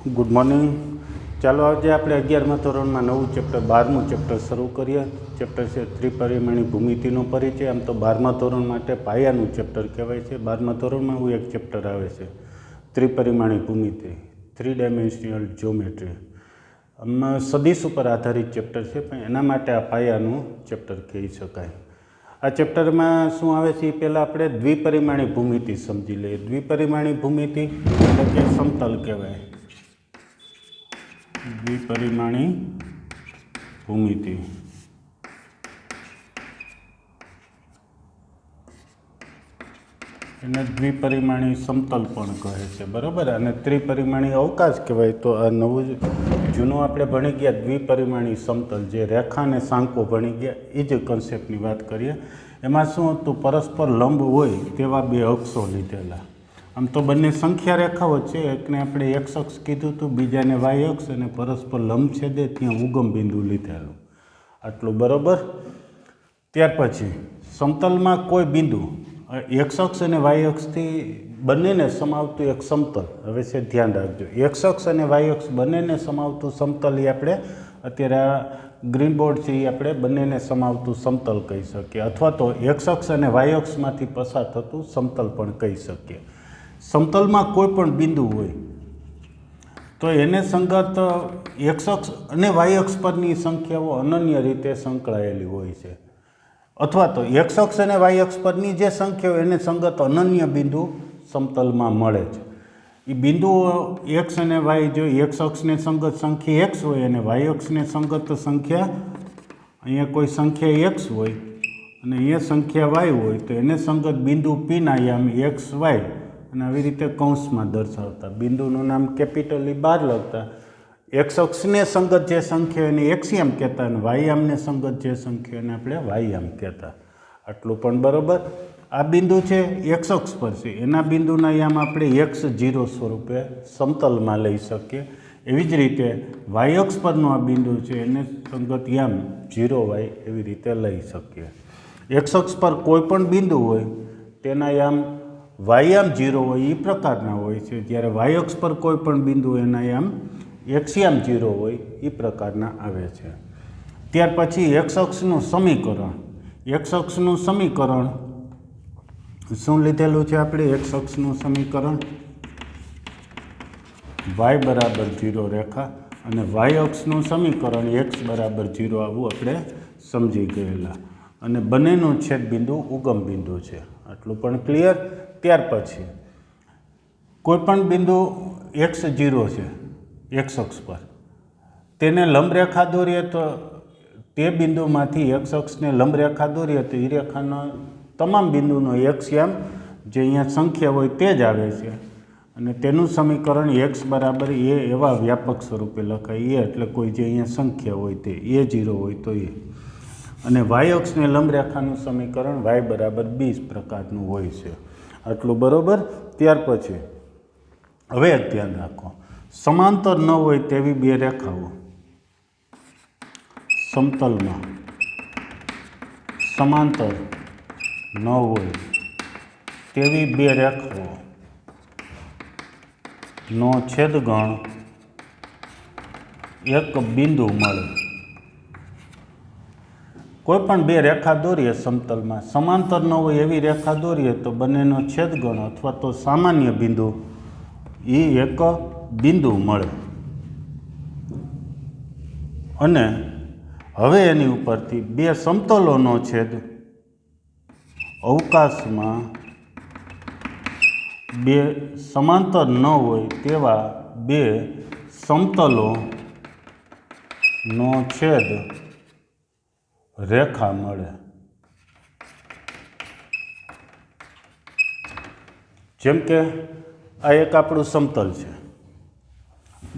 Good morning. ચાલો આજે આપણે 11મા ધોરણમાં નવું ચેપ્ટર 12મું ચેપ્ટર શરૂ કરીએ. ચેપ્ટર છે ત્રિપરિમાણી ભૂમિતિનો પરિચય. આમ તો 12મા ધોરણ માટે પાયાનું ચેપ્ટર કહેવાય છે. 12મા ધોરણમાં એવું એક ચેપ્ટર આવે છે ત્રિપરિમાણી ભૂમિતિ, 3 ડાયમેન્શનલ જ્યોમેટ્રી. આમાં સદીશ ઉપર આધારિત ચેપ્ટર છે, પણ એના માટે આ પાયાનું ચેપ્ટર કહી શકાય. આ ચેપ્ટરમાં શું આવે છે એ પહેલાં આપણે દ્વિપરિમાણી ભૂમિતિ સમજી લઈએ. દ્વિપરિમાણી ભૂમિતિ એટલે કે સમતલ કહેવાય. દ્વિપરિમાણી ભૂમિતિ એને દ્વિપરિમાણી સમતલ પણ કહે છે, બરાબર. અને ત્રિપરિમાણી અવકાશ કહેવાય. તો આ નવું જૂનું આપણે ભણી ગયા દ્વિપરિમાણી સમતલ, જે રેખા અને સાંકો ભણી ગયા, એ જ કન્સેપ્ટની વાત કરીએ. એમાં શું હતું, પરસ્પર લંબ હોય તેવા બે અક્ષો લીધેલા. આમ તો બંને સંખ્યા રેખાઓ છે, એકને આપણે એક્સ અક્ષ કીધું હતું, બીજાને વાય અક્ષ, અને પરસ્પર લંબ છેદે ત્યાં ઉગમ બિંદુ લીધેલું. આટલું બરાબર. ત્યાર પછી સમતલમાં કોઈ બિંદુ એક્સ અક્ષ અને વાય અક્ષથી બંનેને સમાવતું એક સમતલ. હવે છે ધ્યાન રાખજો, એક્સ અક્ષ અને વાય અક્ષ બંનેને સમાવતું સમતલ એ આપણે અત્યારે આ ગ્રીન બોર્ડ છે એ આપણે બંનેને સમાવતું સમતલ કહી શકીએ, અથવા તો એક્સ અક્ષ અને વાય અક્ષમાંથી પસાર થતું સમતલ પણ કહી શકીએ. સમતલમાં કોઈ પણ બિંદુ હોય તો એને સંગત એક્સ અક્ષ અને વાય અક્ષ પરની સંખ્યાઓ અનન્ય રીતે સંકળાયેલી હોય છે, અથવા તો એક્સ અક્ષ અને વાય અક્ષ પરની જે સંખ્યાઓ એને સંગત અનન્ય બિંદુ સમતલમાં મળે છે. એ બિંદુઓ એક્સ અને વાય, જો એક્સ અક્ષને સંગત સંખ્યા એક્સ હોય અને વાય અક્ષને સંગત સંખ્યા, અહીંયા કોઈ સંખ્યા એક્સ હોય અને અહીંયા સંખ્યા વાય હોય, તો એને સંગત બિંદુ પીના આમ એક્સ વાય, અને આવી રીતે કૌંસમાં દર્શાવતા. બિંદુનું નામ કેપિટલી બહાર લખતા. એક્સ અક્ષને સંગત જે સંખ્યા એને એક્સયામ કહેતા, અને વાયયામને સંગત જે સંખ્યા એને આપણે વાયયામ કહેતા. આટલું પણ બરાબર. આ બિંદુ છે એક્સ અક્ષ પર છે, એના બિંદુના યામ આપણે x0 સ્વરૂપે સમતલમાં લઈ શકીએ. એવી જ રીતે વાય અક્ષ પરનું આ બિંદુ છે, એને સંગત યામ 0y એવી રીતે લઈ શકીએ. એક્સ અક્ષ પર કોઈ પણ બિંદુ હોય તેના યામ વાયયામ 0 હોય એ પ્રકારના હોય છે, જ્યારે વાય અક્ષ પર કોઈ પણ બિંદુ એના યામ એક્સયામ 0 હોય એ પ્રકારના આવે છે. ત્યાર પછી એક્સ અક્ષનું સમીકરણ. એક્સ અક્ષનું સમીકરણ શું લીધેલું છે આપણે? એક્સ અક્ષનું સમીકરણ y બરાબર 0 રેખા, અને વાય અક્ષનું સમીકરણ x બરાબર 0 આવું આપણે સમજી ગયેલા. અને બંનેનું છેદ બિંદુ ઉગમ બિંદુ છે. આટલું પણ ક્લિયર. ત્યાર પછી કોઈ પણ બિંદુ x0 છે એક્સ અક્ષ પર, તેને લંબરેખા દોરીએ તો તે બિંદુમાંથી એક્સ અક્ષને લંબરેખા દોરીએ તો એ રેખાનો તમામ બિંદુનો એક્સયામ જે અહીંયા સંખ્યા હોય તે જ આવે છે. અને તેનું સમીકરણ એક્સ બરાબર એ એવા વ્યાપક સ્વરૂપે લખાય. એ એટલે કોઈ જે અહીંયા સંખ્યા હોય તે a0 હોય તો એ. અને વાય અક્ષને લંબરેખાનું સમીકરણ y બરાબર 20 પ્રકારનું હોય છે. આટલું બરાબર. ત્યાર પછી હવે એક ધ્યાન રાખો, સમાંતર ન હોય તેવી બે રેખાઓ સમતલમાં સમાંતર ન હોય તેવી બે રેખાઓ નો છેદગણ એક બિંદુ મળે. કોઈ પણ બે રેખા દોરીએ સમતલમાં, સમાંતર ન હોય એવી રેખા દોરીએ તો બંનેનો છેદગણ અથવા તો સામાન્ય બિંદુ એ એક બિંદુ મળે. અને હવે એની ઉપરથી બે સમતલોનો છેદ અવકાશમાં બે સમાંતર ન હોય તેવા બે સમતલોનો છેદ રેખા મળે. જેમ કે આ એક આપણું સમતલ છે,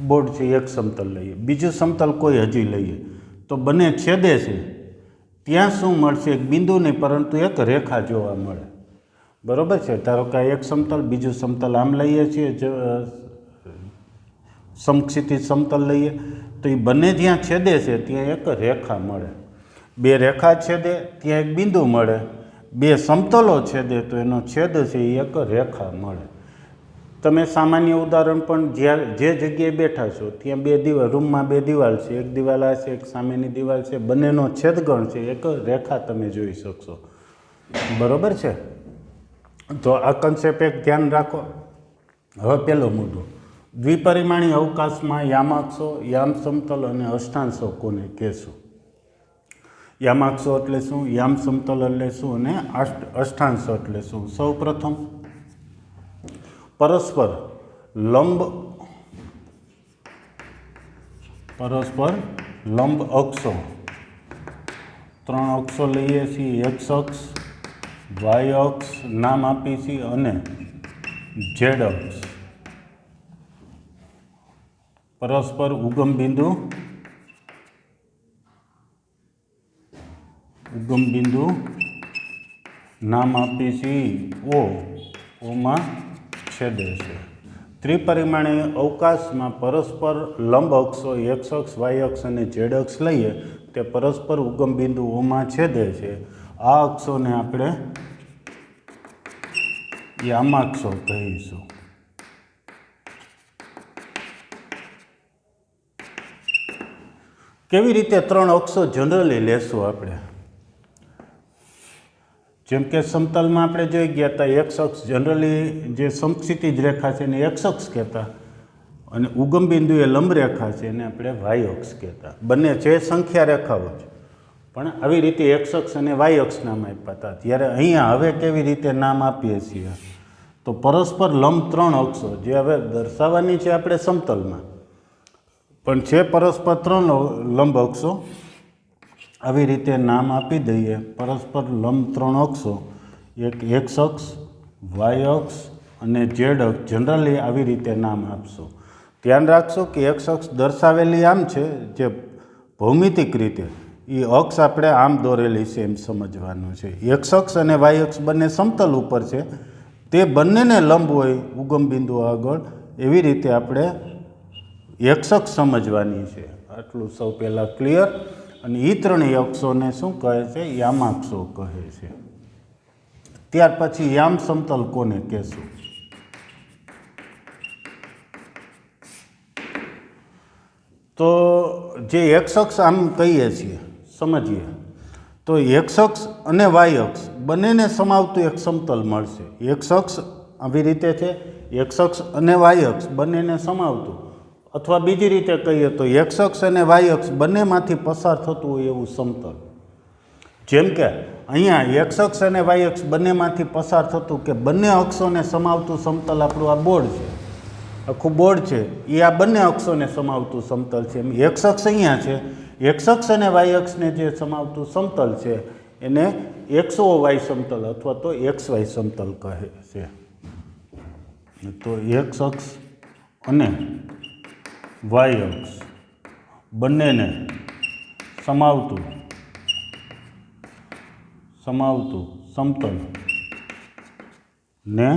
બોર્ડ છે, એક સમતલ લઈએ, બીજું સમતલ કોઈ હજી લઈએ, તો બંને છેદે છે ત્યાં શું મળશે? એક બિંદુ નહીં પરંતુ એક રેખા જોવા મળે. બરાબર છે. ધારો કે એક સમતલ, બીજું સમતલ આમ લઈએ છીએ, સમક્ષિતિજ સમતલ લઈએ, તો એ બંને જ્યાં છેદે છે ત્યાં એક રેખા મળે. બે રેખા છેદે ત્યાં એક બિંદુ મળે. બે સમતલો છેદે તો એનો છેદ છે એ એક રેખા મળે. તમે સામાન્ય ઉદાહરણ પણ જે જગ્યાએ બેઠા છો ત્યાં રૂમમાં બે દિવાલ છે, એક દિવાલ આ છે, એક સામેની દિવાલ છે, બંનેનો છેદગણ છે, એક રેખા તમે જોઈ શકશો, બરાબર છે. તો આ કન્સેપ્ટ એક ધ્યાન રાખો. હવે પહેલો મુદ્દો, દ્વિપરિમાણીય અવકાશમાં યામાક્ષો, યામ સમતલ અને અષ્ટાંશો કોને કહેશું? યામાક્ષો એટલે શું, યામ સમતલ એટલે શું અને અષ્ટાંશો એટલે શું? સૌ પ્રથમ પરસ્પર લંબ અક્ષો, 3 અક્ષો લઈએ છીએ, એક્સ અક્ષ, વાય અક્ષ નામ આપીએ છીએ અને ઝેડ અક્ષ. પરસ્પર ઉગમ બિંદુ નામ આપીએ છીએ ઓ, ઓમાં છેદે છે. ત્રિપરિમાણીય અવકાશમાં પરસ્પર લંબ અક્ષો એક્સ અક્ષ, વાય અક્ષ અને ઝેડ અક્ષ લઈએ તે પરસ્પર ઉગમ બિંદુ ઓમાં છેદે છે. આ અક્ષોને આપણે યામાક્ષો કહીશું. કેવી રીતે 3 અક્ષો જનરલી લેશું આપણે? જેમ કે સમતલમાં આપણે જોઈ ગયા હતા, એક્સ અક્ષ જનરલી જે સમક્ષિતિજ રેખા છે એને એક્સ અક્ષ કહેતા, અને ઉગમ બિંદુ એ લંબ રેખા છે એને આપણે વાય અક્ષ કહેતા. બંને છે સંખ્યા રેખાઓ છે, પણ આવી રીતે એક્સ અક્ષ અને વાય અક્ષ નામ આપ્યા હતા. ત્યારે અહીંયા હવે કેવી રીતે નામ આપીએ છીએ? તો પરસ્પર લંબ 3 અક્ષો, જે હવે દર્શાવવાની છે આપણે સમતલમાં, પણ છે પરસ્પર 3 લંબ અક્ષો, આવી રીતે નામ આપી દઈએ. પરસ્પર લંબ 3 અક્ષો, એક એક્સ અક્ષ, વાય અક્ષ અને ઝેડ અક્ષ, જનરલી આવી રીતે નામ આપશો. ધ્યાન રાખશો કે એક્સ અક્ષ દર્શાવેલી આમ છે, જે ભૌમિતિક રીતે એ અક્ષ આપણે આમ દોરેલી છે એમ સમજવાનું છે. એક્સ અક્ષ અને વાય અક્ષ બંને સમતલ ઉપર છે, તે બંનેને લંબ હોય ઉગમ બિંદુ આગળ, એવી રીતે આપણે એક્સ અક્ષ સમજવાની છે. આટલું સૌ પહેલાં ક્લિયર. અને એ 3 અક્ષોને શું કહે છે? યામાક્ષો કહે છે. ત્યાર પછી યામ સમતલ કોને કહેશું? તો જે એક્સ અક્ષ આમ કહીએ છીએ, સમજીએ તો એક્સ અક્ષ અને વાય અક્ષ બંનેને સમાવતું એક સમતલ મળશે. એક્સ અક્ષ આવી રીતે છે, એક્સ અક્ષ અને વાય અક્ષ બંનેને સમાવતું, અથવા બીજી રીતે કહીએ તો એક્સ અક્ષ અને વાય અક્ષ બંનેમાંથી પસાર થતું હોય એવું સમતલ. જેમ કે અહીંયા એક્સ અક્ષ અને વાય અક્ષ બંનેમાંથી પસાર થતું કે બંને અક્ષોને સમાવતું સમતલ આપણું આ બોર્ડ છે, આખું બોર્ડ છે, એ આ બંને અક્ષોને સમાવતું સમતલ છે. એમ એક્સ અક્ષ અહીંયા છે, એક્સ અક્ષ અને વાય અક્ષને જે સમાવતું સમતલ છે એને એક્સો વાય સમતલ અથવા તો એક્સ વાય સમતલ કહે છે. તો એક્સ અક્ષ અને વાય અક્ષ બંનેને સમાવતું સમતલ ને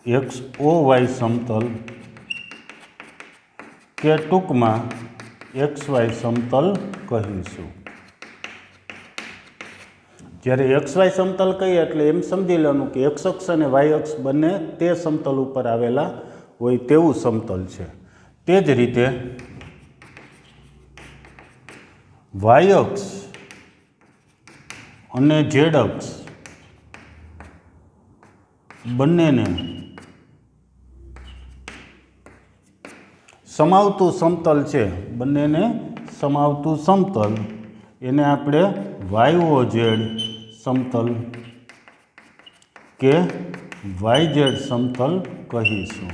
XO વાય સમતલ કે ટૂંકમાં XY સમતલ કહીશું. જ્યારે XY સમતલ કહીએ એટલે એમ સમજી લેવાનું કે એક્સ અક્ષ અને વાય અક્ષ બંને તે સમતલ ઉપર આવેલા હોય તેવું સમતલ છે. તે જ રીતે વાય અક્ષ અને ઝેડ અક્ષ બંનેને સમાવતું સમતલ છે, બંનેને સમાવતું સમતલ, એને આપણે YOZ સમતલ કે YZ સમતલ કહીશું.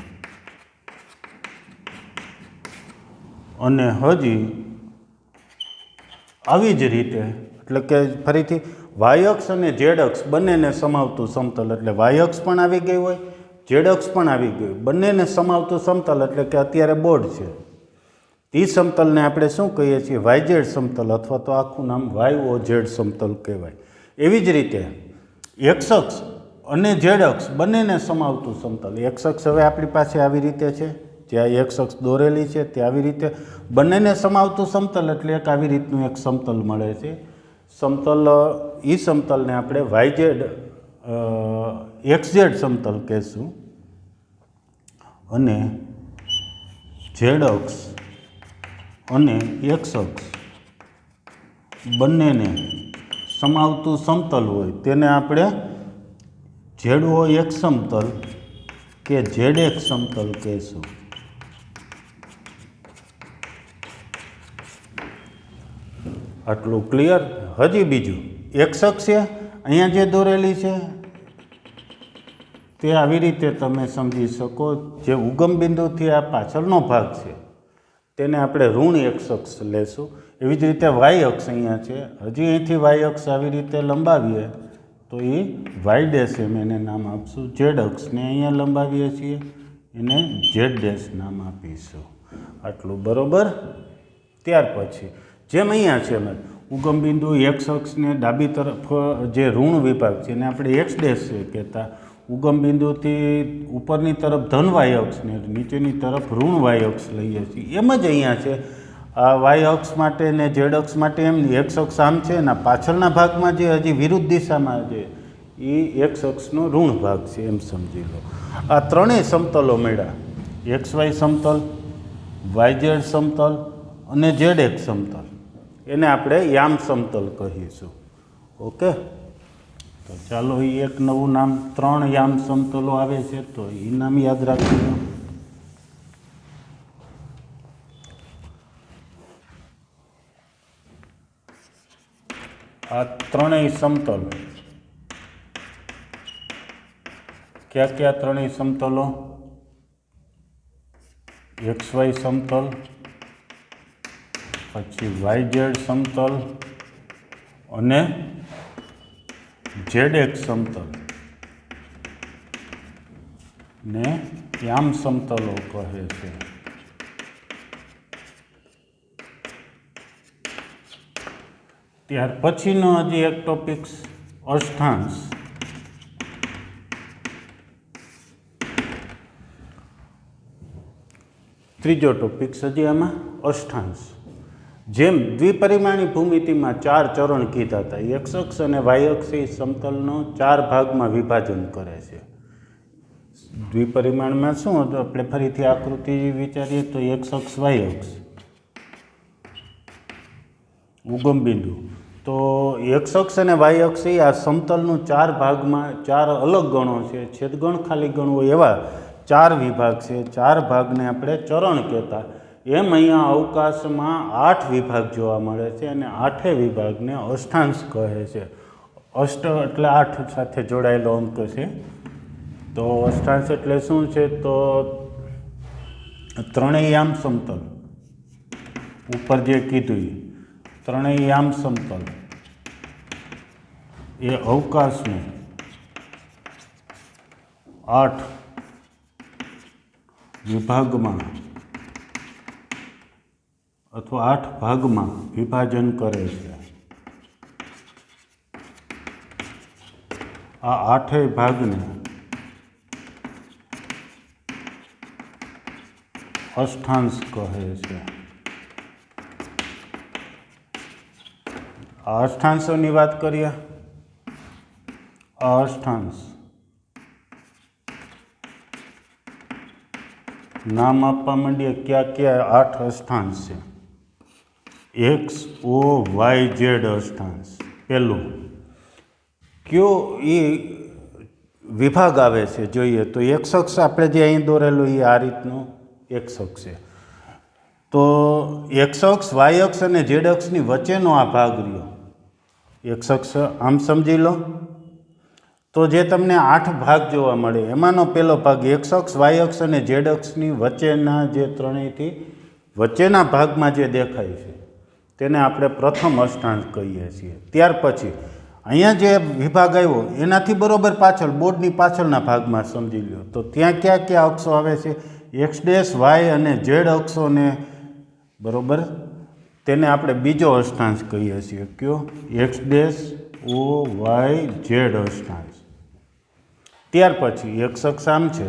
અને હજી આવી જ રીતે એટલે કે ફરીથી વાય અક્ષ અને ઝેડ અક્ષ બંનેને સમાવતું સમતલ એટલે વાય અક્ષ પણ આવી ગઈ હોય, ઝેડ અક્ષ પણ આવી ગઈ, બંનેને સમાવતું સમતલ એટલે કે અત્યારે બોર્ડ છે, તે સમતલને આપણે શું કહીએ છીએ? YZ સમતલ અથવા તો આખું નામ YOZ સમતલ કહેવાય. એવી જ રીતે એક્સ અક્ષ અને ઝેડ અક્ષ બંનેને સમાવતું સમતલ, એક્સ અક્ષ હવે આપણી પાસે આવી રીતે છે, જ્યાં એક્સ અક્ષ દોરેલી છે તે આવી રીતે બંનેને સમાવતું સમતલ એટલે એક આવી રીતનું એક સમતલ મળે છે. સમતલ એ સમતલને આપણે YZ XZ સમતલ કહેશું. અને ઝેડ અક્ષ અને એક્સ અક્ષ બંનેને સમાવતું સમતલ હોય તેને આપણે ઝેડ ઓ એક સમતલ કે ઝેડ એક સમતલ કહેશું. આટલું ક્લિયર. હજી બીજું એક્સ અક્ષ છે અહીંયા જે દોરેલી છે તે આવી રીતે તમે સમજી શકો. જે ઉગમ બિંદુથી આ પાછળનો ભાગ છે તેને આપણે ઋણ એક્સ અક્ષ લેશું. એવી જ રીતે વાય અક્ષ અહીંયા છે. હજી અહીંથી વાય અક્ષ આવી રીતે લંબાવીએ તો એ વાય ડેશ એમ એને નામ આપશું. ઝેડ અક્ષને અહીંયા લંબાવીએ છીએ એને ઝેડ ડેશ નામ આપીશું. આટલું બરાબર. ત્યાર પછી જેમ અહીંયા છે એમ ઉગમ બિંદુ એક્સ અક્ષને ડાબી તરફ જે ઋણ વિભાગ છે એને આપણે એક્સ ડેશ કહેતા. ઉગમ બિંદુથી ઉપરની તરફ ધન વાય અક્ષને નીચેની તરફ ઋણ વાય અક્ષ લઈએ છીએ. એમ જ અહીંયા છે આ વાય અક્ષ માટે ને ઝેડ અક્ષ માટે એમ એક્સ અક્ષ આમ છે ને પાછળના ભાગમાં જે હજી વિરુદ્ધ દિશામાં છે એ એક્સ અક્ષનો ઋણ ભાગ છે એમ સમજી લો. આ ત્રણેય સમતલો મળ્યા. એક્સ વાય સમતલ, વાય ઝેડ સમતલ અને ઝેડ એક્સ સમતલ. એને આપણે યામ સમતલ કહીશું. ઓકે, તો ચાલો એ એક નવું નામ 3 યામ સમતલો આવે છે તો એ નામ યાદ રાખજો. આ ત્રણેય સમતલ ક્યાં ક્યાં ત્રણેય સમતલો? એક્સ વાય સમતલ, પછી વાય ઝેડ સમતલ અને ઝેડ એક્સ સમતલ ને યામ સમતલો કહે છે. ત્યાર પછીનો હજી એક ટોપિક અષ્ટાંશ. ત્રીજો ટોપિક હજી આમાં અષ્ટાંશ. જેમ દ્વિપરિમાણી ભૂમિતિમાં 4 ચરણ કીધા હતા. એક્સ અક્ષ અને વાય અક્ષ એ સમતલનો 4 ભાગમાં વિભાજન કરે છે. દ્વિપરિમાણમાં શું હતું આપણે ફરીથી આકૃતિ વિચારીએ તો એક્સ અક્ષ વાય અક્ષ ઉગમ બિંદુ. તો એક્સ અક્ષ અને વાય અક્ષ એ આ સમતલનું 4 ભાગમાં 4 અલગ ગણો છે. છેદગણ ખાલી ગણ હોય એવા 4 વિભાગ છે. 4 ભાગને આપણે ચરણ કહેતા. એમ અહીંયા અવકાશમાં 8 વિભાગ જોવા મળે છે અને 8 વિભાગને અષ્ટાંશ કહે છે. અષ્ટ એટલે 8 સાથે જોડાયેલો અંક છે. તો અષ્ટાંશ એટલે શું છે? તો ત્રણેય યામ સમતલ ઉપર જે કીધું એ ત્રણેય યામ સમતલ એ અવકાશને 8 વિભાગમાં અથવા 8 ભાગમાં વિભાજન કરે છે. આ 8 ભાગને અષ્ટાંશ કહે છે. આ અષ્ટાંશોની વાત કરીએ. આ અષ્ટાંશ નામ આપવા માંડીએ. ક્યાં ક્યાં 8 અષ્ટાંશ છે? એક્સ ઓ વાય ઝેડ અષ્ટાંશ. પહેલું કયો એ વિભાગ આવે છે જોઈએ તો એક્સ અક્ષ આપણે જે અહીં દોરેલું એ આ રીતનું એક્સ અક્ષ છે. તો એક્સ અક્ષ વાય અક્ષ અને ઝેડ અક્ષની વચ્ચેનો આ ભાગ રહ્યો એક્સ અક્ષ આમ સમજી લો. તો જે તમને 8 ભાગ જોવા મળે એમાંનો પહેલો ભાગ એક્સ અક્ષ વાય અક્ષ અને ઝેડ અક્ષની વચ્ચેના જે ત્રણેયથી વચ્ચેના ભાગમાં જે દેખાય છે તેને આપણે પ્રથમ અષ્ટાંશ કહીએ છીએ. ત્યાર પછી અહીંયા જે વિભાગ આવ્યો એનાથી બરોબર પાછળ બોર્ડની પાછળના ભાગમાં સમજી લો તો ત્યાં ક્યાં ક્યાં અક્ષો આવે છે? એક્સ ડેશ વાય અને ઝેડ અક્ષોને બરોબર તેને આપણે બીજો અષ્ટાંશ કહીએ છીએ. કયો? X dash O Y Z અષ્ટાંશ. ત્યાર પછી એક્સ અક્ષ આમ છે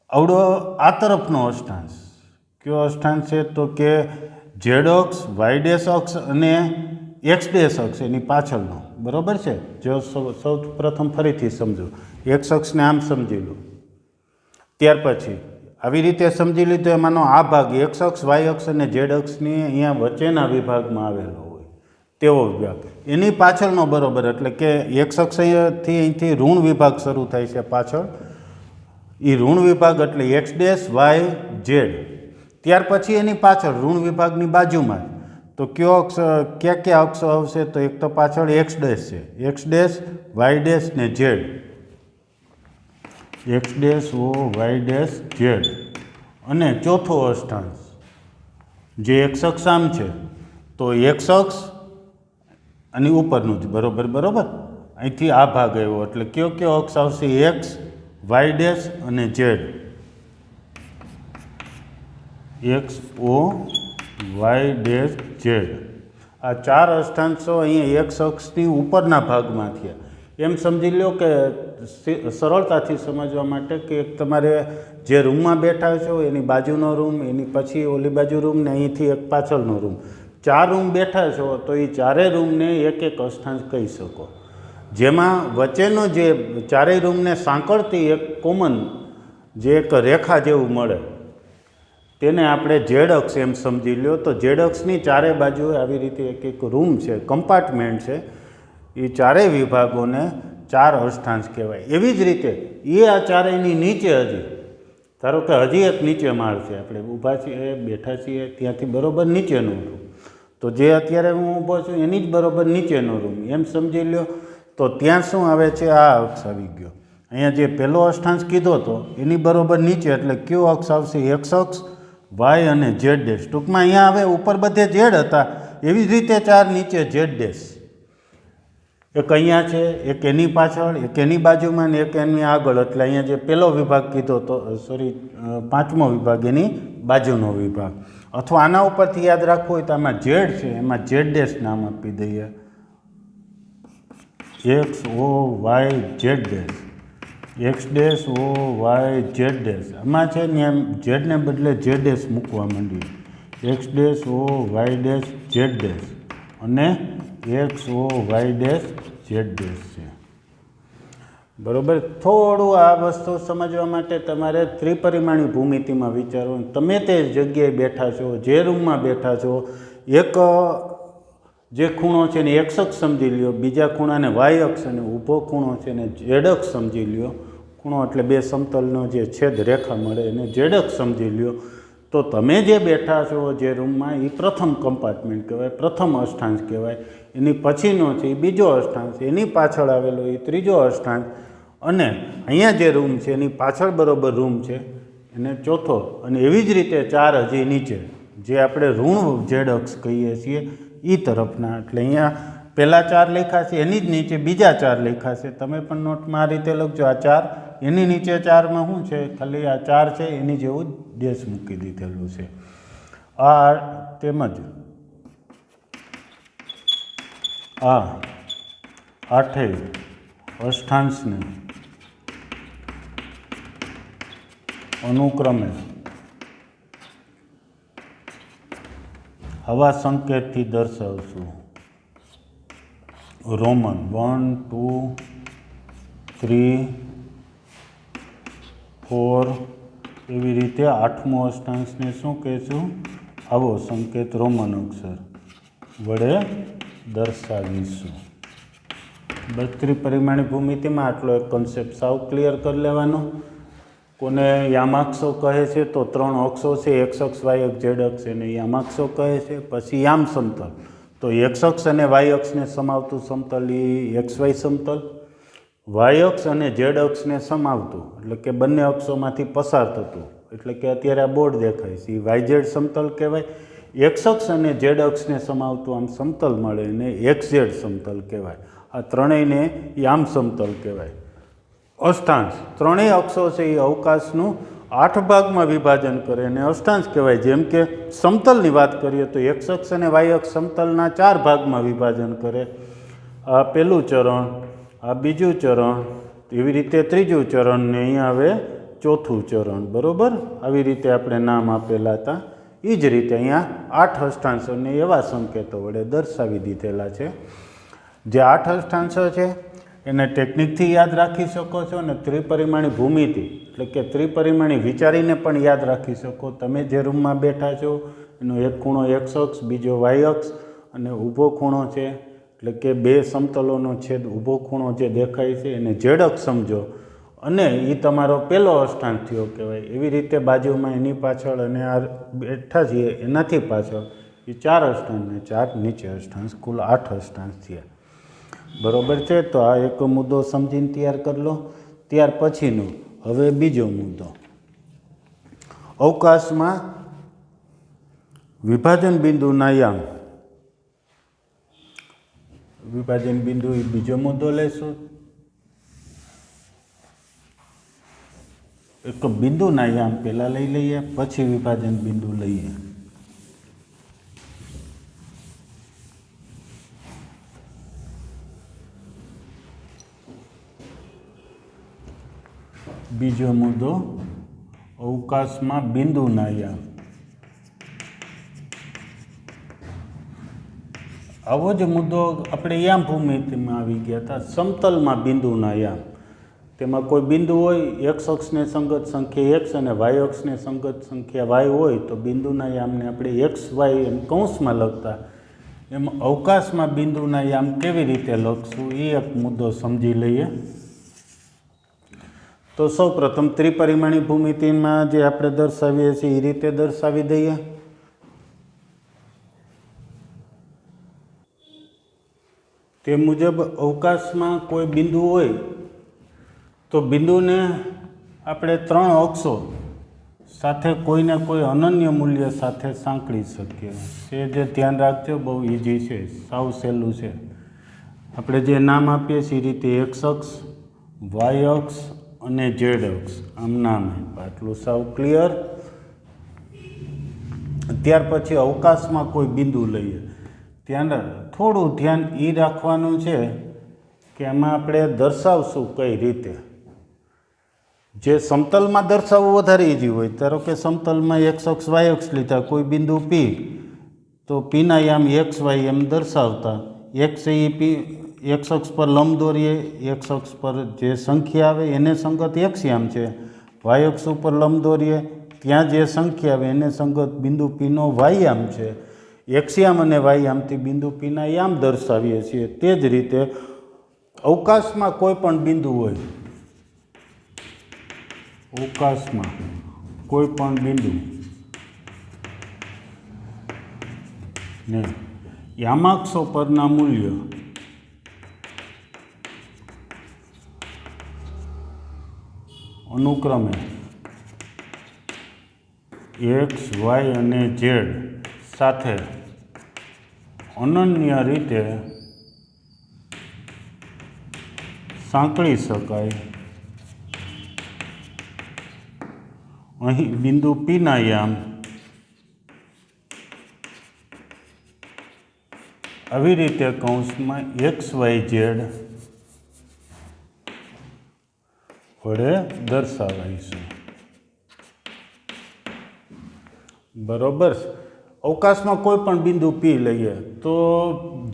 આવડો આ તરફનો અષ્ટાંશ કયો અષ્ટાંશ છે? તો કે ઝેડ અક્ષ વાય ડેશ અક્ષ અને એક્સ ડેશ અક્ષ એની પાછળનો. બરાબર છે? જો સૌ પ્રથમ ફરીથી સમજો. એક્સ અક્ષને આમ સમજી લો ત્યાર પછી આવી રીતે સમજી લીધું એમાંનો આ ભાગ એક્સ અક્ષ વાય અક્ષ અને ઝેડ અક્ષની અહીંયા વચ્ચેના વિભાગમાં આવેલો હોય તેવો વિભાગ એની પાછળનો બરોબર એટલે કે એક્સ અક્ષથી અહીંથી ઋણ વિભાગ શરૂ થાય છે પાછળ એ ઋણ વિભાગ એટલે એક્સ ડેશ વાય ઝેડ ત્યાર પછી એની પાછળ ઋણ વિભાગની બાજુમાં તો કયો અક્ષ ક્યાં અક્ષ આવશે તો એક તો પાછળ એક્સ ડેશ છે એક્સ ડેશ વાય ડેશ ને z x dash O Y dash z અને ચોથો અષ્ટાંશ જે એક્સ અક્ષ આમ છે તો એક્સ અક્ષ અને ઉપરનું જ બરોબર અહીંથી આ ભાગ આવ્યો એટલે કયો અક્ષ આવશે એક્સ વાય ડેશ અને z x O Y dash z આ ચાર અષ્ટાંશો અહીંયા એક્સ અક્ષની ઉપરના ભાગમાં થયા એમ સમજી લો કે સરળતાથી સમજવા માટે કે એક તમારે જે રૂમમાં બેઠા છો એની બાજુનો રૂમ એની પછી ઓલી બાજુ રૂમ ને અહીંથી એક પાછળનો રૂમ 4 રૂમ બેઠા છો તો એ ચારેય રૂમને એક અષ્ટાંશ કહી શકો જેમાં વચ્ચેનો જે ચારેય રૂમને સાંકળતી એક કોમન જે એક રેખા જેવું મળે તેને આપણે ઝેડ અક્ષ એમ સમજી લો તો ઝેડ અક્ષની ચારે બાજુએ આવી રીતે એક રૂમ છે કમ્પાર્ટમેન્ટ છે એ ચારેય વિભાગોને 4 અષ્ટાંશ કહેવાય એવી જ રીતે એ આ ચારેયની નીચે હજી ધારો કે હજી એક નીચે માળ છે આપણે ઊભા છીએ બેઠા છીએ ત્યાંથી બરોબર નીચેનો રૂમ તો જે અત્યારે હું ઊભો છું એની જ બરોબર નીચેનો રૂમ એમ સમજી લો તો ત્યાં શું આવે છે આ અક્ષ આવી ગયો અહીંયા જે પહેલો અષ્ટાંશ કીધો હતો એની બરોબર નીચે એટલે કયો અક્ષ આવશે એક્સ અક્ષ વાય અને ઝેડ ડેશ ટૂંકમાં અહીંયા હવે ઉપર બધે ઝેડ હતા એવી જ રીતે 4 નીચે ઝેડ ડેશ એક અહીંયા છે એક એની પાછળ એક એની બાજુમાં ને એક એની આગળ એટલે અહીંયા જે પહેલો વિભાગ કીધો તો પાંચમો વિભાગ એની બાજુનો વિભાગ અથવા આના ઉપરથી યાદ રાખવું હોય તો આમાં ઝેડ છે એમાં ઝેડ ડેશ નામ આપી દઈએ X O Y Z dash X dash O Y Z dash આમાં છે ને એમ ઝેડને બદલે ઝેડ ડેશ મૂકવા માંડીએ X dash O Y dash Z dash અને X O Y dash Z dash છે બરાબર થોડું આ વસ્તુ સમજવા માટે તમારે ત્રિપરિમાણી ભૂમિતિમાં વિચારો તમે તે જગ્યાએ બેઠા છો જે રૂમમાં બેઠા છો એક જે ખૂણો છે ને એક્સ અક્ષ સમજી લ્યો બીજા ખૂણાને વાય અક્ષ અને ઊભો ખૂણો છે ને ઝેડ અક્ષ સમજી લ્યો ખૂણો એટલે બે સમતલનો જે છેદ રેખા મળે એને ઝેડ અક્ષ સમજી લ્યો તો તમે જે બેઠા છો જે રૂમમાં એ પ્રથમ કમ્પાર્ટમેન્ટ કહેવાય પ્રથમ અષ્ટાંશ કહેવાય એની પછીનો છે એ બીજો અષ્ટાંશ એની પાછળ આવેલો એ ત્રીજો અષ્ટાંશ અને અહીંયા જે રૂમ છે એની પાછળ બરોબર રૂમ છે એને ચોથો અને એવી જ રીતે 4 હજી નીચે જે આપણે ઋણ ઝેડ અક્ષ કહીએ છીએ એ તરફના એટલે અહીંયા પહેલાં 4 લખ્યા છે એની જ નીચે બીજા 4 લખ્યા છે તમે પણ નોટમાં આ રીતે લખજો આ 4 એની નીચે 4માં શું છે ખાલી આ 4 છે એની જેવું ડેશ મૂકી દીધેલું છે આ તેમજ આ 8 અષ્ટાંશને અનુક્રમે આવા સંકેતથી દર્શાવશું રોમન 1 2 3 4 એવી રીતે 8મો અષ્ટાંશને શું કહેશું આવો સંકેત રોમન અક્ષર વડે દર્શાવીશું બસ ત્રિપરિમાણી ભૂમિતિમાં આટલો એક કોન્સેપ્ટ સાવ ક્લિયર કરી લેવાનો કોને યામાક્ષો કહે છે તો 3 અક્ષો છે એક્સ અક્ષ વાય અક્ષ ઝેડ અક્ષ એને યામાક્ષો કહે છે પછી યામ સમતલ તો એક્સ અક્ષ અને વાય અક્ષને સમાવતું સમતલ એ એક્સ વાય સમતલ વાય અક્ષ અને ઝેડ અક્ષને સમાવતું એટલે કે બંને અક્ષોમાંથી પસાર થતું એટલે કે અત્યારે આ બોર્ડ દેખાય છે એ વાય ઝેડ સમતલ કહેવાય એક્સ અક્ષ અને ઝેડ અક્ષને સમાવતું આમ સમતલ મળે એને એક્સ ઝેડ સમતલ કહેવાય આ ત્રણેયને યામ સમતલ કહેવાય અષ્ટાંશ ત્રણેય અક્ષો છે એ અવકાશનું 8 ભાગમાં વિભાજન કરે અને અષ્ટાંશ કહેવાય જેમ કે સમતલની વાત કરીએ તો એક્સ અક્ષ અને વાય અક્ષ સમતલના 4 ભાગમાં વિભાજન કરે આ પહેલું ચરણ આ બીજું ચરણ એવી રીતે ત્રીજું ચરણ ને અહીંયા હવે ચોથું ચરણ બરાબર આવી રીતે આપણે નામ આપેલા હતા એ જ રીતે અહીંયા 8 અષ્ટાંશોને એવા સંકેતો વડે દર્શાવી દીધેલા છે જે 8 અષ્ટાંશો છે એને ટેકનિકથી યાદ રાખી શકો છો અને ત્રિપરિમાણી ભૂમિતિ એટલે કે ત્રિપરિમાણી વિચારીને પણ યાદ રાખી શકો. તમે જે રૂમમાં બેઠા છો એનો એક ખૂણો એક્સ અક્ષ, બીજો વાય અક્ષ અને ઊભો ખૂણો છે એટલે કે બે સમતલોનો છેદ ઊભો ખૂણો જે દેખાય છે એને ઝેડ અક્ષ સમજો અને એ તમારો પહેલો અષ્ટાંશ થયો કહેવાય. એવી રીતે બાજુમાં એની પાછળ અને આ બેઠા છીએ એનાથી પાછળ એ 4 અષ્ટાંશ ને 4 નીચે અષ્ટાંશ, કુલ 8 અષ્ટાંશ થયા. બરાબર છે. તો આ એક મુદ્દો સમજીને તૈયાર કરી લો. ત્યાર પછીનો હવે બીજો મુદ્દો, અવકાશમાં વિભાજન બિંદુના યામ. વિભાજન બિંદુ એ બીજો મુદ્દો લેશું. એક બિંદુના યામ પહેલાં લઈ લઈએ, પછી વિભાજન બિંદુ લઈએ. બીજો મુદ્દો, અવકાશમાં બિંદુના યામ. આવો જ મુદ્દો આપણે યામ ભૂમિતિમાં આવી ગયા હતા, સમતલમાં બિંદુના યામ. તેમાં કોઈ બિંદુ હોય, એક્સ અક્ષને સંગત સંખ્યા એક્સ અને વાય અક્ષને સંગત સંખ્યા વાય હોય તો બિંદુના યામને આપણે એક્સ વાય એમ કૌંસમાં લખતા. એમ અવકાશમાં બિંદુના યામ કેવી રીતે લખશું એ એક મુદ્દો સમજી લઈએ. તો સૌ પ્રથમ ત્રિપરિમાણી ભૂમિતિમાં જે આપણે દર્શાવીએ છીએ એ રીતે દર્શાવી દઈએ. તે મુજબ અવકાશમાં કોઈ બિંદુ હોય તો બિંદુને આપણે 3 અક્ષો સાથે કોઈને કોઈ અનન્ય મૂલ્ય સાથે સાંકળી શકીએ. એ જે ધ્યાન રાખજો, બહુ ઇઝી છે, સાવ સહેલું છે. આપણે જે નામ આપીએ છીએ એ રીતે એક્સ અક્ષ, વાય અક્ષ અને ઝેડ અક્ષ આમ નામ આપ્યા. આટલું સાવ ક્લિયર. ત્યાર પછી અવકાશમાં કોઈ બિંદુ લઈએ. થોડું ધ્યાન એ રાખવાનું છે કે એમાં આપણે દર્શાવશું કઈ રીતે. જે સમતલમાં દર્શાવવું વધારે ઇઝી હોય, ધારો કે સમતલમાં એક્સ અક્ષ વાય અક્ષ લીધા, કોઈ બિંદુ પી, તો પીના યામ એક્સ વાય એમ દર્શાવતા. એક્સ એ પી એક્સ અક્ષ પર લંબ દોરીએ, એક્સ અક્ષ પર જે સંખ્યા આવે એને સંગત એક્સ યામ છે. વાય અક્ષ ઉપર લંબ દોરીએ, ત્યાં જે સંખ્યા આવે એને સંગત બિંદુ પીનો વાય યામ છે. એક્સ યામ અને વાય યામથી બિંદુ પીના યામ દર્શાવીએ છીએ. તે જ રીતે અવકાશમાં કોઈ પણ બિંદુ હોય, અવકાશમાં કોઈ પણ બિંદુ ને યામાક્ષો પરના મૂલ્ય અનુક્રમે એક્સ વાય અને ઝેડ સાથે અનન્ય રીતે સાંકળી શકાય. અહીં બિંદુ પીના યામ આવી રીતે કૌંસમાં એક્સ વાય ઝેડ વડે દર્શાવાઈશું. બરોબર. અવકાશમાં કોઈ પણ બિંદુ પી લઈએ તો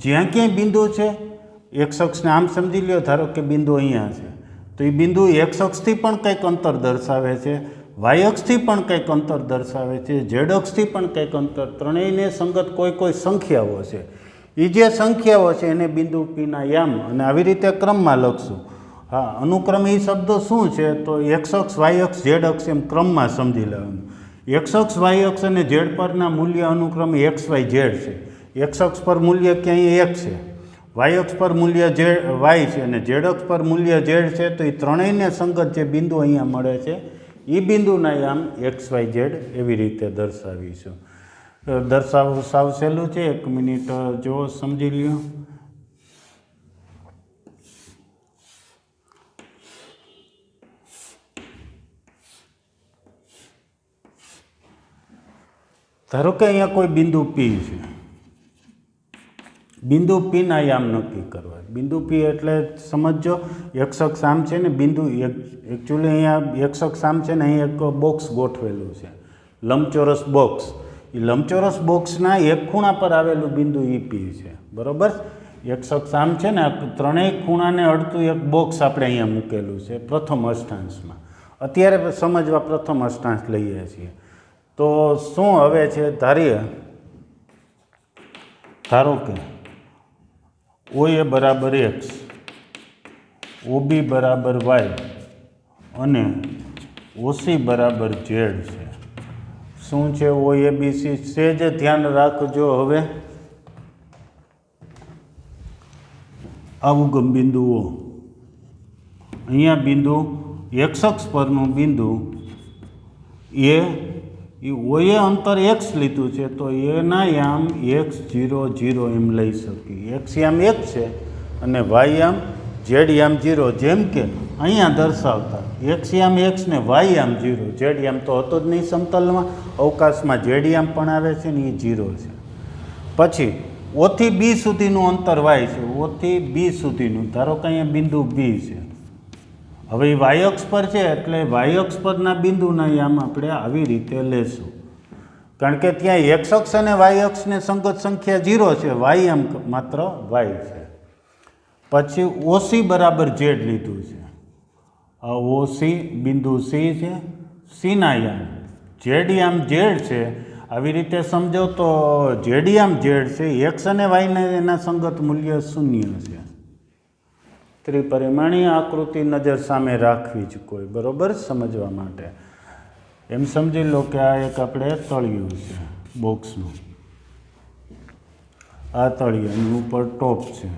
જ્યાં ક્યાંય બિંદુ છે, એક્સ અક્ષને આમ સમજી લ્યો, ધારો કે બિંદુ અહીંયા છે તો એ બિંદુ એક્સ અક્ષથી પણ કંઈક અંતર દર્શાવે છે, વાય અક્ષથી પણ કંઈક અંતર દર્શાવે છે, ઝેડ અક્ષથી પણ કંઈક અંતર, ત્રણેયને સંગત કોઈ સંખ્યાઓ છે. એ જે સંખ્યાઓ છે એને બિંદુ પીના યામ અને આવી રીતે ક્રમમાં લખશું. હા, અનુક્રમે એ શબ્દો શું છે તો એક્સ અક્ષ વાય અક્ષ ઝેડ અક્ષ એમ ક્રમમાં સમજી લેવાનું. એક્સ અક્ષ વાય અક્ષ અને ઝેડ પરના મૂલ્ય અનુક્રમે એક્સ વાય ઝેડ છે. એક્સ અક્ષ પર મૂલ્ય ક્યાંય એક છે, વાય અક્ષ પર મૂલ્ય વાય છે અને ઝેડ અક્ષ પર મૂલ્ય ઝેડ છે. તો એ ત્રણેયને સંગત જે બિંદુ અહીંયા મળે છે એ બિંદુના યામ એક્સ વાય ઝેડ એવી રીતે દર્શાવીશું. દર્શાવવું સાવ સહેલું છે. 1 મિનિટ જો સમજી લ્યો. ધારો કે અહીંયા કોઈ બિંદુ પી છે. બિંદુ પીના યામ નક્કી કરવા. બિંદુ પી એટલે સમજો એક્સ અક્ષ આમ છે ને, બિંદુ એકચ્યુઅલી અહીંયા એક્સ અક્ષ આમ છે ને, અહીં એક બોક્સ ગોઠવેલું છે, લંબચોરસ બોક્સ. એ લંબચોરસ બોક્સના એક ખૂણા પર આવેલું બિંદુ ઈ પી છે. બરાબર. એક્સ અક્ષ આમ છે ને, ત્રણેય ખૂણાને અડતું એક બોક્સ આપણે અહીંયા મૂકેલું છે પ્રથમ અષ્ટાંશમાં. અત્યારે સમજવા પ્રથમ અષ્ટાંશ લઈએ છીએ. તો શું હવે છે, ધારો કે OA બરાબર એક્સ, OB બરાબર વાય અને OC બરાબર ઝેડ છે. શું છે OABC? સેજ ધ્યાન રાખજો. હવે અવગમ બિંદુઓ, અહીંયા બિંદુ એક્સ અક્ષ પરનું બિંદુ એ OA અંતર એક્સ લીધું છે, તો એના યામ x0 એમ લઈ શકીએ. એક્સ યામ 1 છે અને વાય યામ ઝેડ યામ 0, જેમ કે અહીંયા દર્શાવતા એક્સ યામ એક્સ ને વાય યામ 0. ઝેડ યામ તો હતો જ નહીં સમતલમાં, અવકાશમાં ઝેડ યામ પણ આવે છે ને, એ 0 છે. પછી O થી B સુધીનું અંતર વાય છે, O થી B સુધીનું. ધારો કે અહીંયા બિંદુ B છે. હવે એ વાય અક્ષ પર છે, એટલે વાય અક્ષ પરના બિંદુના યામ આપણે આવી રીતે લેશું, કારણ કે ત્યાં એક્સ અક્ષ અને વાય અક્ષને સંગત સંખ્યા 0 છે, વાય યામ માત્ર વાય છે. પછી OC બરાબર ઝેડ લીધું છે. આ OC બિંદુ C છે, Cના યામ ઝેડ યામ ઝેડ છે. આવી રીતે સમજો તો ઝેડ યામ ઝેડ છે, એક્સ અને વાયને એના સંગત મૂલ્ય 0 છે. ત્રિપરિમાણીય આકૃતિ નજર સામે રાખવી જ કોઈ, બરોબર, સમજવા માટે. એમ સમજી લો કે આ એક આપણે તળિયું છે બોક્સનું, આ તળિયાની ઉપર ટોપ છે.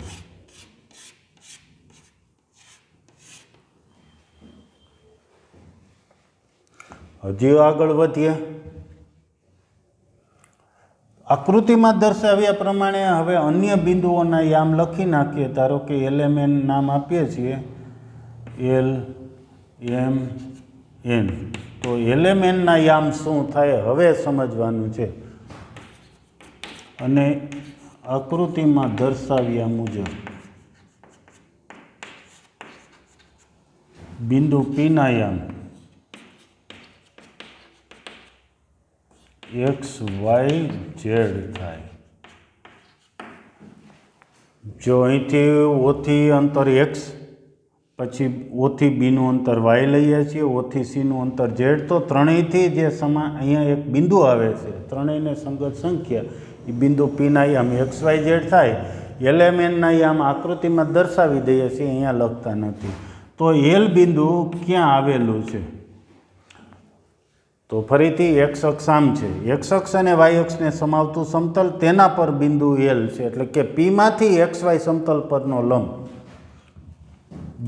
હજી આગળ વધીએ. આકૃતિમાં દર્શાવ્યા પ્રમાણે હવે અન્ય બિંદુઓના યામ લખી નાખીએ. ધારો કે LMN નામ આપીએ છીએ, LMN. તો LMNના યામ શું થાય હવે સમજવાનું છે. અને આકૃતિમાં દર્શાવ્યા મુજબ બિંદુ Pના યામ XYZ થાય. જો અહીંથી O થી અંતર x, પછી O થી B નું અંતર y લઈએ છીએ, O થી C નું અંતર z, તો ત્રણેયથી જે અહીંયા એક બિંદુ આવે છે, ત્રણેયને સંગત સંખ્યા, એ બિંદુ Pના યામ XYZ થાય. LMNના યામ આકૃતિમાં દર્શાવી દઈએ છીએ, અહીંયા લખતા નથી. તો L બિંદુ ક્યાં આવેલું છે? તો ફરીથી એક્સ અક્ષ આમ છે, એક્સ અક્ષ અને વાય અક્ષને સમાવતું સમતલ, તેના પર બિંદુ L છે. એટલે કે Pમાંથી XY સમતલ પરનો લંબ,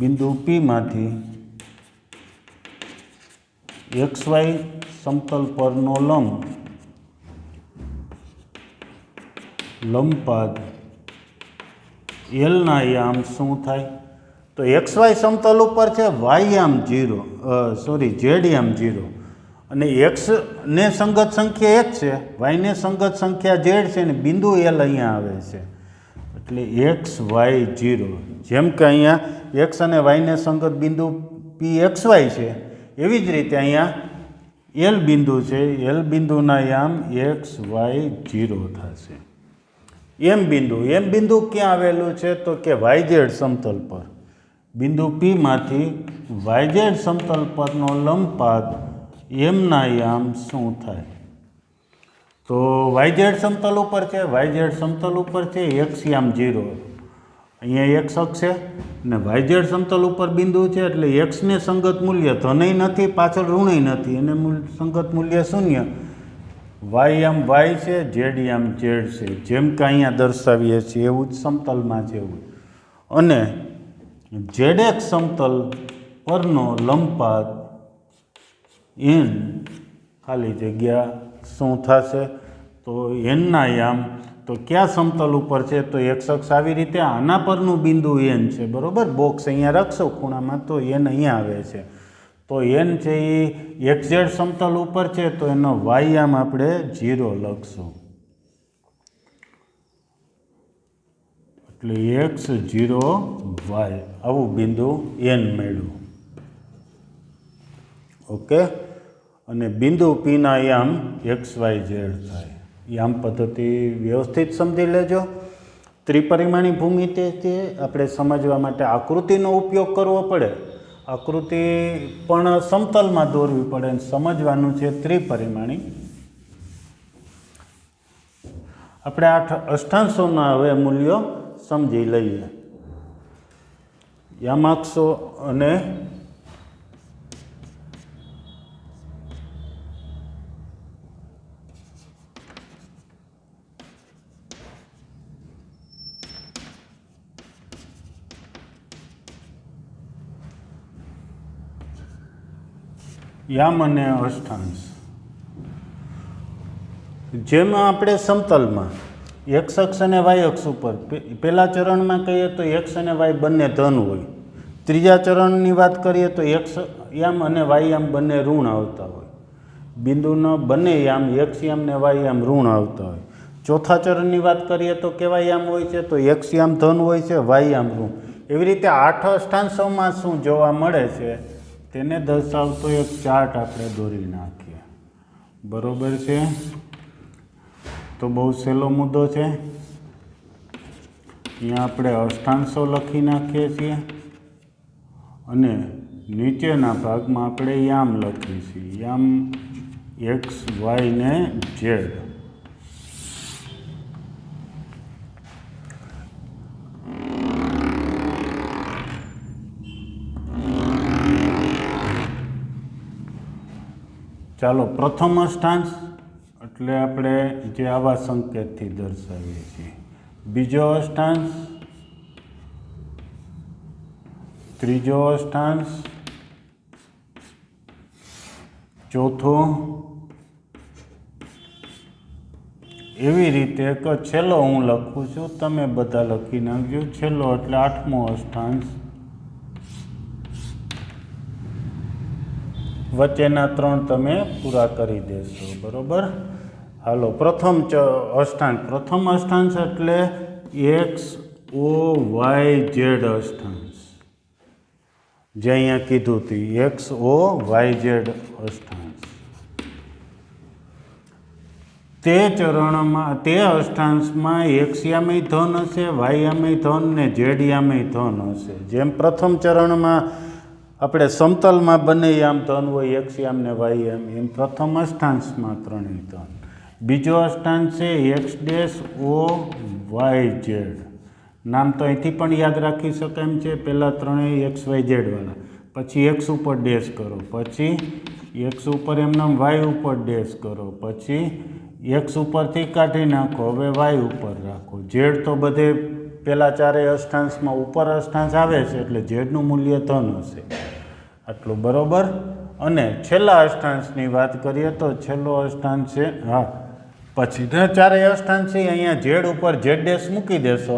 બિંદુ Pમાંથી XY સમતલ પરનો લંબપાદ Lના યામ શું થાય? તો XY સમતલ ઉપર છે વાય યામ 0, ઝેડ યામ 0, અને એક્સને સંગત સંખ્યા 1 છે, વાયને સંગત સંખ્યા ઝેડ છે, અને બિંદુ L અહીંયા આવે છે. એટલે XY0, જેમ કે અહીંયા એક્સ અને વાયને સંગત બિંદુ PXY છે, એવી જ રીતે અહીંયા L બિંદુ છે, L બિંદુના યામ XY0 થશે. M બિંદુ ક્યાં આવેલું છે? તો કે YZ સમતલ પર. બિંદુ Pમાંથી YZ સમતલ પરનો લંબપાદ એમના યામ શું થાય? તો YZ સમતલ ઉપર છે, YZ સમતલ ઉપર છે x યામ 0, અહીંયા x અક્ષ છે ને YZ સમતલ ઉપર બિંદુ છે, એટલે xને સંગત મૂલ્ય ધનય નથી, પાછળ ઋણય નથી, એને સંગત મૂલ્ય 0. y યામ y છે, z યામ z છે, જેમ કે અહીંયા દર્શાવીએ છીએ એવું જ સમતલમાં છે એવું. અને ZX સમતલ પરનો લંબપાદ n ખાલી જગ્યા શું થશે? તો nના યામ, તો કયા સમતલ ઉપર છે? તો એક્સ અક્ષ આવી રીતે, આના પરનું બિંદુ n છે, બરોબર. બોક્સ અહીંયા રાખશો ખૂણામાં તો n અહીંયા આવે છે. તો n છે એ XZ સમતલ ઉપર છે, તો એનો y યામ આપણે 0 લખશું. એટલે x0y આવું બિંદુ n મળ્યું. ઓકે. અને બિંદુ Pના યામ XYZ થાય. યામ પદ્ધતિ વ્યવસ્થિત સમજી લેજો. ત્રિપરિમાણી ભૂમિતિ તે આપણે સમજવા માટે આકૃતિનો ઉપયોગ કરવો પડે, આકૃતિ પણ સમતલમાં દોરવી પડે અને સમજવાનું છે ત્રિપરિમાણી. આપણે 8 અષ્ટાંશોના હવે મૂલ્યો સમજી લઈએ. યામાક્ષો અને યામ અને અષ્ટાંશ. જેમાં આપણે સમતલમાં એક્સ અક્ષ અને વાય અક્ષ ઉપર પહેલા ચરણમાં કહીએ તો એક્સ અને વાય બંને ધન હોય. ત્રીજા ચરણની વાત કરીએ તો એક્સ યામ અને વાય યામ બંને ઋણ આવતા હોય. બિંદુનો બંને યામ એક્સ યામ ને વાય યામ ઋણ આવતા હોય. ચોથા ચરણની વાત કરીએ તો કેવા યામ હોય છે તો એક્સ યામ ધન હોય છે, વાય યામ ઋણ. એવી રીતે 8 અષ્ટાંશોમાં શું જોવા મળે છે તેને દર્શાવતો એક ચાર્ટ આપણે દોરી નાખીએ. બરોબર છે? તો બહુ સહેલો મુદ્દો છે. અહીંયા આપણે અષ્ટાંશો લખી નાખીએ છીએ અને નીચેના ભાગમાં આપણે યામ લખીએ છીએ. યામ એક્સ વાય ને ઝેડ. ચાલો, પ્રથમ અષ્ટાંશ એટલે આપણે જે આવા સંકેતથી દર્શાવીએ છીએ. બીજો અષ્ટાંશ, ત્રીજો અષ્ટાંશ, ચોથો, એવી રીતે એક છેલ્લો હું લખું છું, તમે બધા લખી નાખજો. છેલ્લો એટલે 8મો અષ્ટાંશ. વચ્ચેના 3 તમે પૂરા કરી દેશો. બરોબર? હાલો, પ્રથમ અષ્ટાંશ એટલે એક્સ ઓ વાય ઝેડ અષ્ટાંશ. જે અહીંયા કીધું હતું એક્સ ઓ વાય ઝેડ અષ્ટાંશ. તે ચરણમાં તે અષ્ટાંશમાં એક્સ યામે ધન હશે, વાય યામે ધન ને ઝેડ યામે ધન હશે. જેમ પ્રથમ ચરણમાં આપણે સમતલમાં બંને યામ ધન હોય, એક્સ યામ ને વાય યામ, એમ પ્રથમ અષ્ટાંશમાં ત્રણેય ધન. બીજો અષ્ટાંશ છે x dash O Y z. નામ તો અહીંથી પણ યાદ રાખી શકાય એમ છે. પહેલાં ત્રણેય એક્સ વાય ઝેડવાળા, પછી એક્સ ઉપર ડેશ કરો, પછી એક્સ ઉપર એમનામ વાય ઉપર ડેશ કરો, પછી એક્સ ઉપરથી કાઢી નાખો, હવે વાય ઉપર રાખો. ઝેડ તો બધે પહેલાં ચારેય અષ્ટાંશમાં ઉપર અષ્ટાંશ આવે છે એટલે ઝેડનું મૂલ્ય ધન હશે. આટલું બરોબર. અને છેલ્લા અષ્ટાંશની વાત કરીએ તો છેલ્લો અષ્ટાંશ છે, હા, પછી ચારેય અષ્ટાંશ છે અહીંયા ઝેડ ઉપર ઝેડ ડેશ મૂકી દેશો,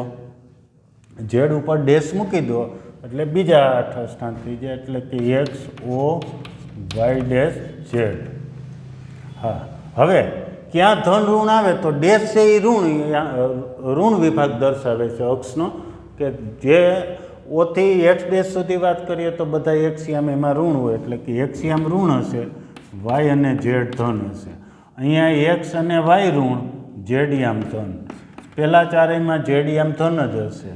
ઝેડ ઉપર ડેશ મૂકી દો એટલે બીજા 8 અષ્ટાંશ થઈ જાય, એટલે કે x O Y dash z. હા, હવે ક્યાં ધન ઋણ આવે તો ડેશ છે એ ઋણ વિભાગ દર્શાવે છે અક્ષનો, કે જે ઓથી એક્સ ડેશ સુધી વાત કરીએ તો બધા એક્સ યામ એમાં ઋણ હોય, એટલે કે એક્સ યામ ઋણ હશે, વાય અને ઝેડ ધન હશે. અહીંયા એક્સ અને વાય ઋણ, ઝેડ યામ ધન. પહેલાં ચારેયમાં ઝેડ યામ ધન જ હશે.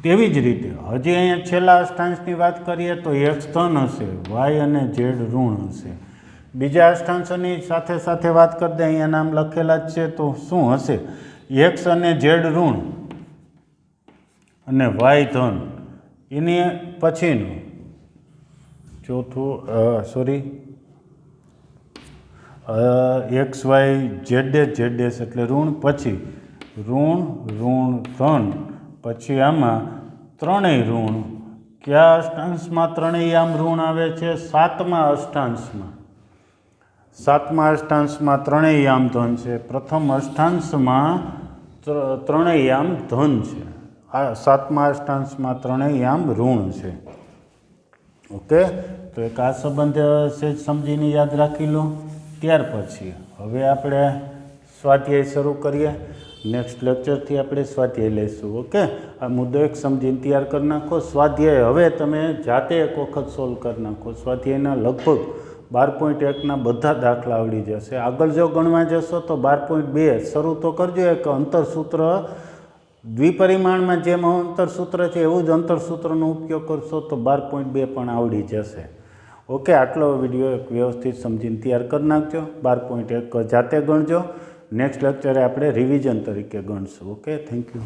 તેવી જ રીતે હજી અહીંયા છેલ્લા અષ્ટાંશની વાત કરીએ તો એક્સ ધન હશે, વાય અને ઝેડ ઋણ હશે. બીજા અષ્ટાંશોની સાથે સાથે વાત કરી દે, અહીંયા નામ લખેલા જ છે, તો શું હશે? એક્સ અને ઝેડ ઋણ અને વાય ધન. એની પછીનું ચોથું એક્સ વાય ઝેડ ડેશ એટલે ઋણ, પછી ઋણ ઋણ ધન, પછી આમાં ત્રણેય ઋણ. કયા અષ્ટાંશમાં ત્રણેય આમ ઋણ આવે છે? 7મા અષ્ટાંશમાં. 7મા અષ્ટાંશમાં ત્રણેય યામ ધન છે. પ્રથમ અષ્ટાંશમાં ત્રણેય યામ ધન છે. આ 7મા અષ્ટાંશમાં ત્રણેય યામ ઋણ છે. ઓકે, તો એક આ સંબંધ સહેજ સમજીને યાદ રાખી લો. ત્યાર પછી હવે આપણે સ્વાધ્યાય શરૂ કરીએ. નેક્સ્ટ લેક્ચરથી આપણે સ્વાધ્યાય લઈશું. ઓકે, આ મુદ્દો એક સમજીને તૈયાર કરી નાખો. સ્વાધ્યાય હવે તમે જાતે એક વખત સોલ્વ કરી નાખો. સ્વાધ્યાયના લગભગ 12.1ના બધા દાખલા આવડી જશે. આગળ જો ગણવા જશો તો 12.2 શરૂ તો કરજો. એક અંતરસૂત્ર દ્વિપરિમાણમાં જેમ અંતરસૂત્ર છે એવું જ અંતરસૂત્રનો ઉપયોગ કરશો તો 12.2 પણ આવડી જશે. ઓકે, આટલો વિડીયો એક વ્યવસ્થિત સમજીને તૈયાર કરી નાખજો. 12.1 જાતે ગણજો. નેક્સ્ટ લેક્ચરે આપણે રિવિઝન તરીકે ગણશું. Okay, thank you.